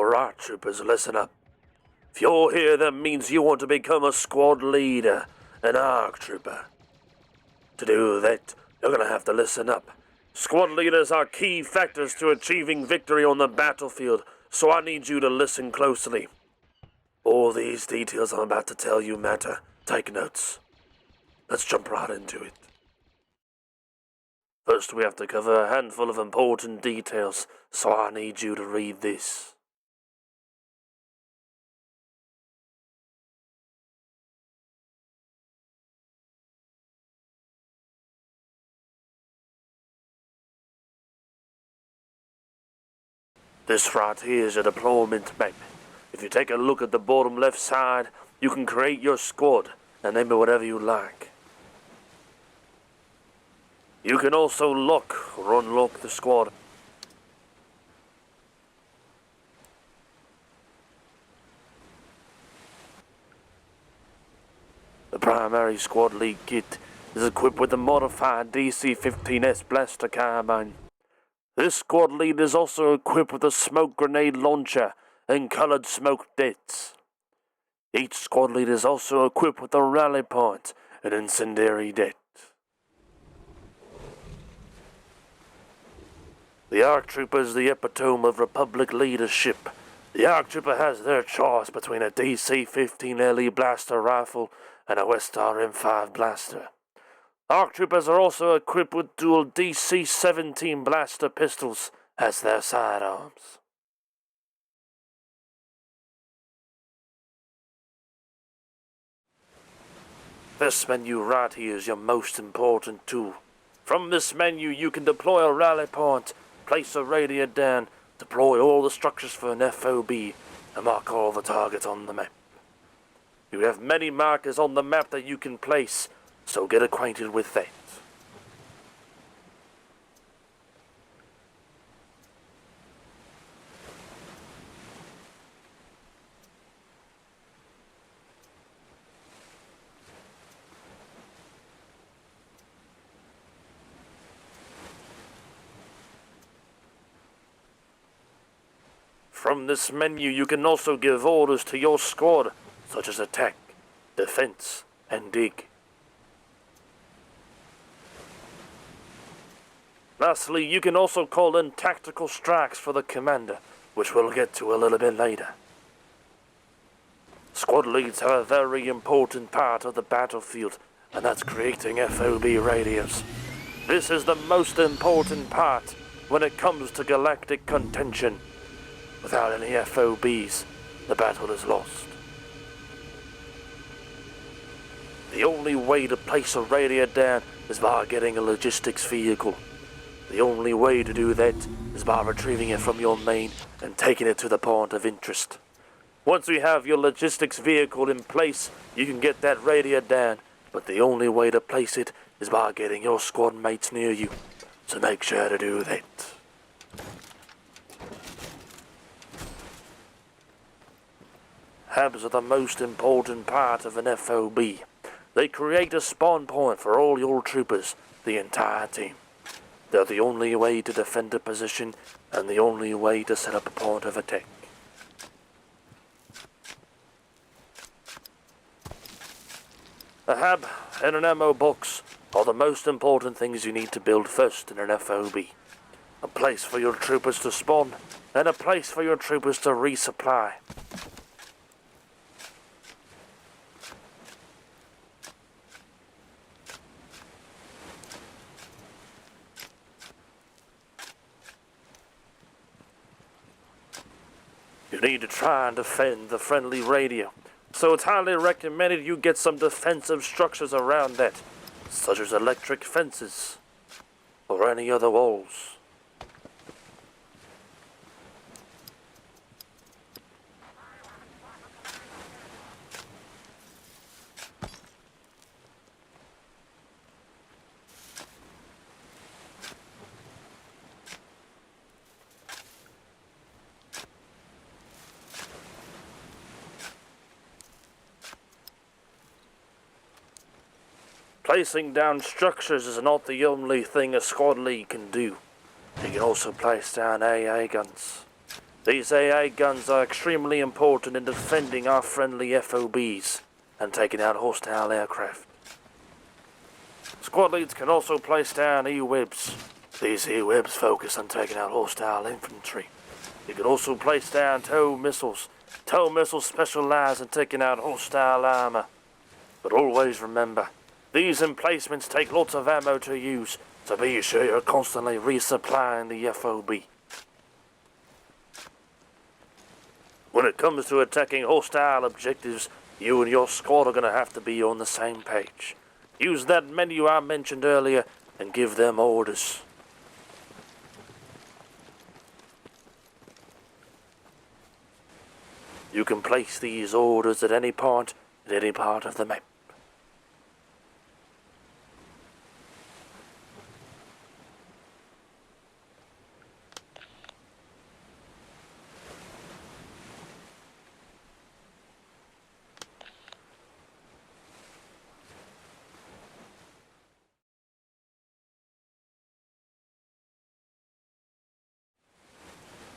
Alright, troopers, listen up. If you're here, that means you want to become a squad leader, an ARC trooper. To do that, you're gonna have to listen up. Squad leaders are key factors to achieving victory on the battlefield, so I need you to listen closely. All these details I'm about to tell you matter. Take notes. Let's jump right into it. First, we have to cover a handful of important details, so I need you to read this. This right here is your deployment map. If you take a look at the bottom left side, you can create your squad and name it whatever you like. You can also lock or unlock the squad. The primary squad lead kit is equipped with a modified DC-15S blaster carbine. This squad lead is also equipped with a smoke grenade launcher and colored smoke dets. Each squad lead is also equipped with a rally point and incendiary det. The ARC Trooper is the epitome of Republic leadership. The ARC Trooper has their choice between a DC-15 LE blaster rifle and a Westar M5 blaster. ARC Troopers are also equipped with dual DC-17 blaster pistols as their sidearms. This menu right here is your most important tool. From this menu you can deploy a rally point, place a radial down, deploy all the structures for an FOB, and mark all the targets on the map. You have many markers on the map that you can place, so get acquainted with that. From this menu you can also give orders to your squad, such as attack, defense, and dig. Lastly, you can also call in tactical strikes for the commander, which we'll get to a little bit later. Squad leads have a very important part of the battlefield, and that's creating FOB radios. This is the most important part when it comes to Galactic Contention. Without any FOBs, the battle is lost. The only way to place a radio down is by getting a logistics vehicle. The only way to do that is by retrieving it from your main and taking it to the point of interest. Once you have your logistics vehicle in place, you can get that radio down, but the only way to place it is by getting your squad mates near you. So make sure to do that. Hubs are the most important part of an FOB. They create a spawn point for all your troopers, the entire team. They're the only way to defend a position and the only way to set up a point of attack. A hub and an ammo box are the most important things you need to build first in an FOB. A place for your troopers to spawn and a place for your troopers to resupply. You need to try and defend the friendly radio, so it's highly recommended you get some defensive structures around that, such as electric fences or any other walls. Placing down structures is not the only thing a squad lead can do. You can also place down AA guns. These AA guns are extremely important in defending our friendly FOBs and taking out hostile aircraft. Squad leads can also place down E-webs. These E-webs focus on taking out hostile infantry. You can also place down tow missiles. Tow missiles specialize in taking out hostile armor. But always remember, these emplacements take lots of ammo to use, so be sure you're constantly resupplying the FOB. When it comes to attacking hostile objectives, you and your squad are going to have to be on the same page. Use that menu I mentioned earlier and give them orders. You can place these orders at any part of the map.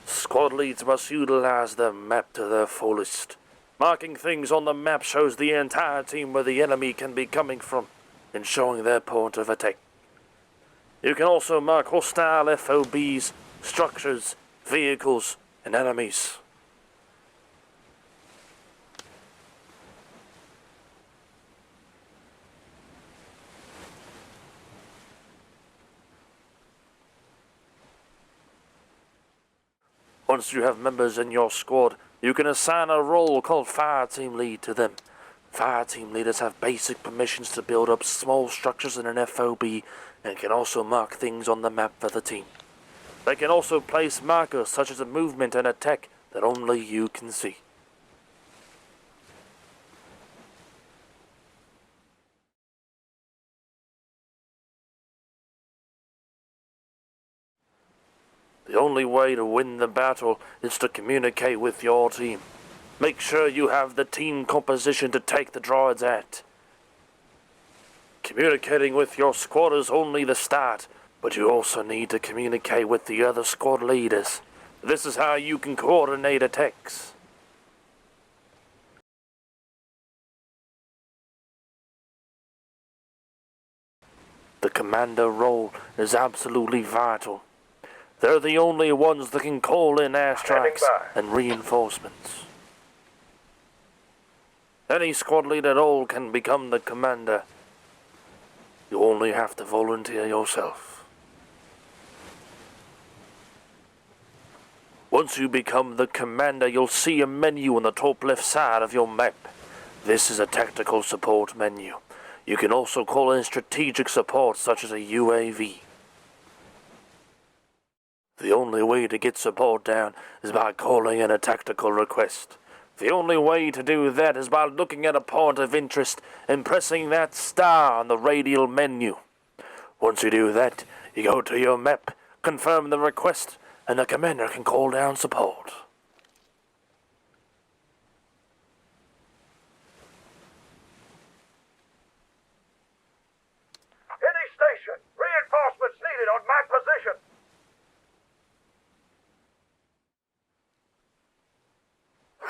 Squad leads must utilize the map to their fullest. Marking things on the map shows the entire team where the enemy can be coming from and showing their point of attack. You can also mark hostile FOBs, structures, vehicles, and enemies. Once you have members in your squad, you can assign a role called Fire Team Lead to them. Fire Team Leaders have basic permissions to build up small structures in an FOB and can also mark things on the map for the team. They can also place markers such as a movement and attack that only you can see. The only way to win the battle is to communicate with your team. Make sure you have the team composition to take the droids at. Communicating with your squad is only the start, but you also need to communicate with the other squad leaders. This is how you can coordinate attacks. The commander role is absolutely vital. They're the only ones that can call in airstrikes and reinforcements. Any squad leader at all can become the commander. You only have to volunteer yourself. Once you become the commander, you'll see a menu on the top left side of your map. This is a tactical support menu. You can also call in strategic support such as a UAV. The only way to get support down is by calling in a tactical request. The only way to do that is by looking at a point of interest and pressing that star on the Radial menu. Once you do that, you go to your map, confirm the request, and the commander can call down support. Any station, reinforcements needed on my position.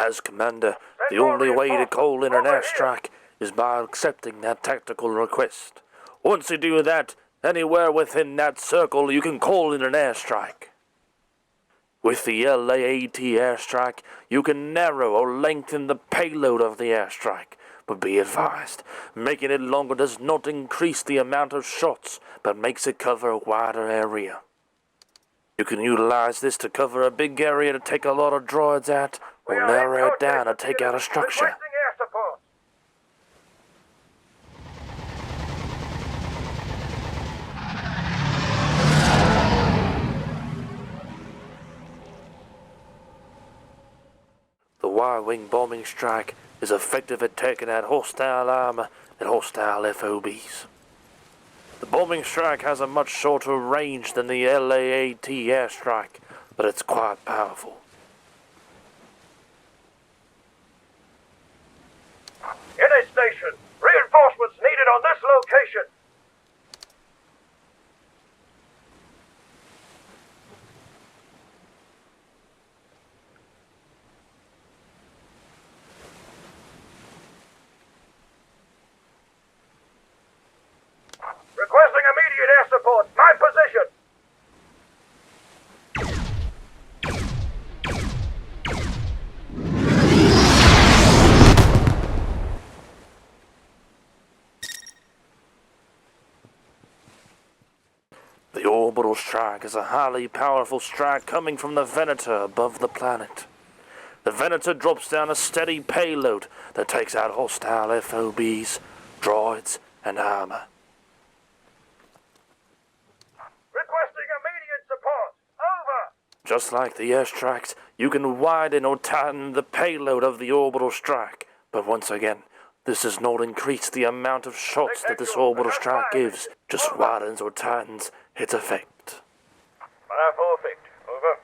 As commander, the only way to call in an airstrike is by accepting that tactical request. Once you do that, anywhere within that circle you can call in an airstrike. With the LAAT airstrike, you can narrow or lengthen the payload of the airstrike. But be advised, making it longer does not increase the amount of shots, but makes it cover a wider area. You can utilize this to cover a big area to take a lot of droids out, or narrow it down to take out a structure. Requesting air support. The Y-wing bombing strike is effective at taking out hostile armor and hostile FOBs. The bombing strike has a much shorter range than the LAAT airstrike, but it's quite powerful. Any station, reinforcements needed on this location. support. My position. The orbital strike is a highly powerful strike coming from the Venator above the planet. The Venator drops down a steady payload that takes out hostile FOBs, droids, and armor. Requesting immediate support. Over. Just like the airstrikes, you can widen or tighten the payload of the orbital strike, but once again, this does not increase the amount of shots that this orbital strike gives, just widens or tightens its effect. Perfect. Over.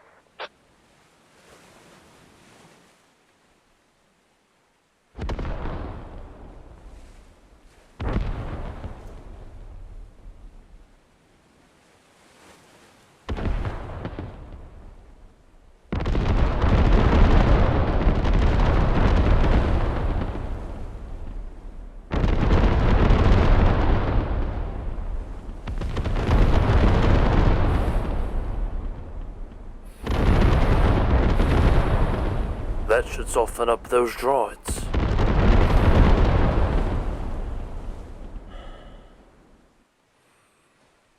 That should soften up those droids.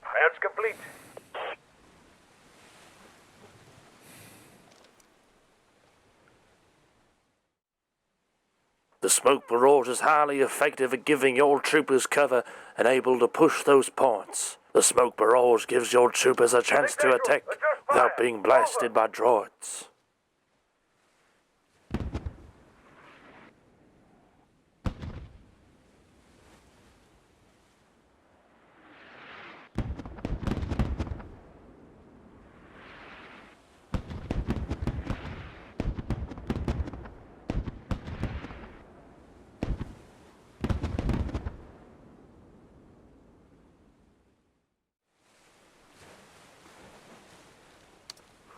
Plans complete. The smoke barrage is highly effective at giving your troopers cover and able to push those points. The smoke barrage gives your troopers a chance to attack without being blasted by droids.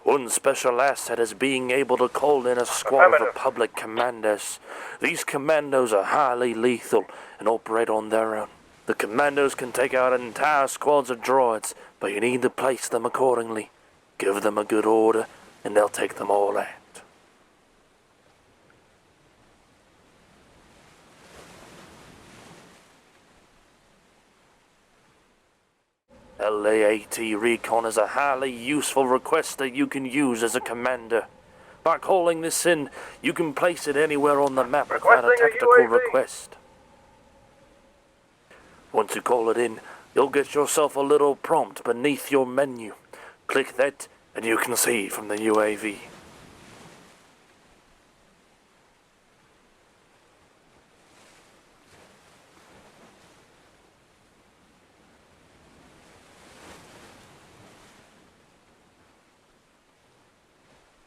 One special asset is being able to call in a squad of Republic commandos. These commandos are highly lethal and operate on their own. The commandos can take out entire squads of droids, but you need to place them accordingly. Give them a good order, and they'll take them all out. LAAT Recon is a highly useful request that you can use as a commander. By calling this in, you can place it anywhere on the map without a tactical request. Once you call it in, you'll get yourself a little prompt beneath your menu. Click that, and you can see from the UAV.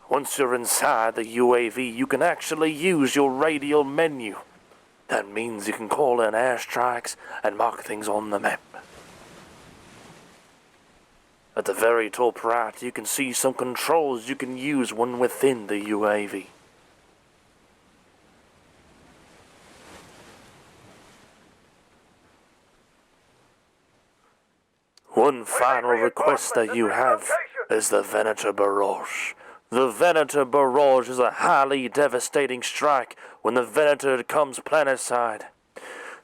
Once you're inside the UAV, you can actually use your Radial menu. That means you can call in airstrikes and mark things on the map. At the very top right, you can see some controls you can use when within the UAV. One final request that you have is the Venator Barrage. The Venator Barrage is a highly devastating strike when the Venator comes planetside.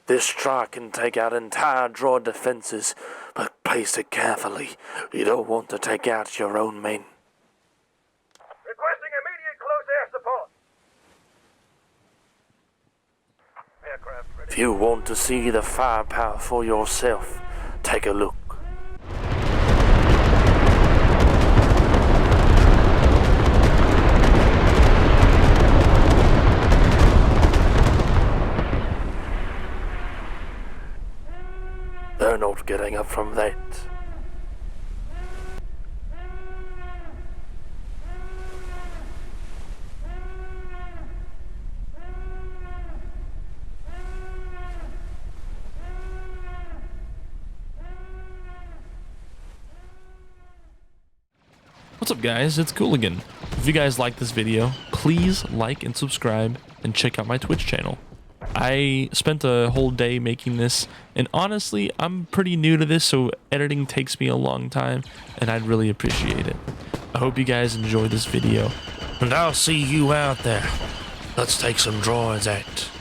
This strike can take out entire droid defenses, but place it carefully. You don't want to take out your own men. Requesting immediate close air support. Aircraft ready. If you want to see the firepower for yourself, take a look. They're not getting up from that. What's up guys, it's Cooligan. If you guys like this video, please like and subscribe and check out my Twitch channel. I spent a whole day making this, and honestly, I'm pretty new to this, so editing takes me a long time, and I'd really appreciate it. I hope you guys enjoy this video, and I'll see you out there. Let's take some droids out.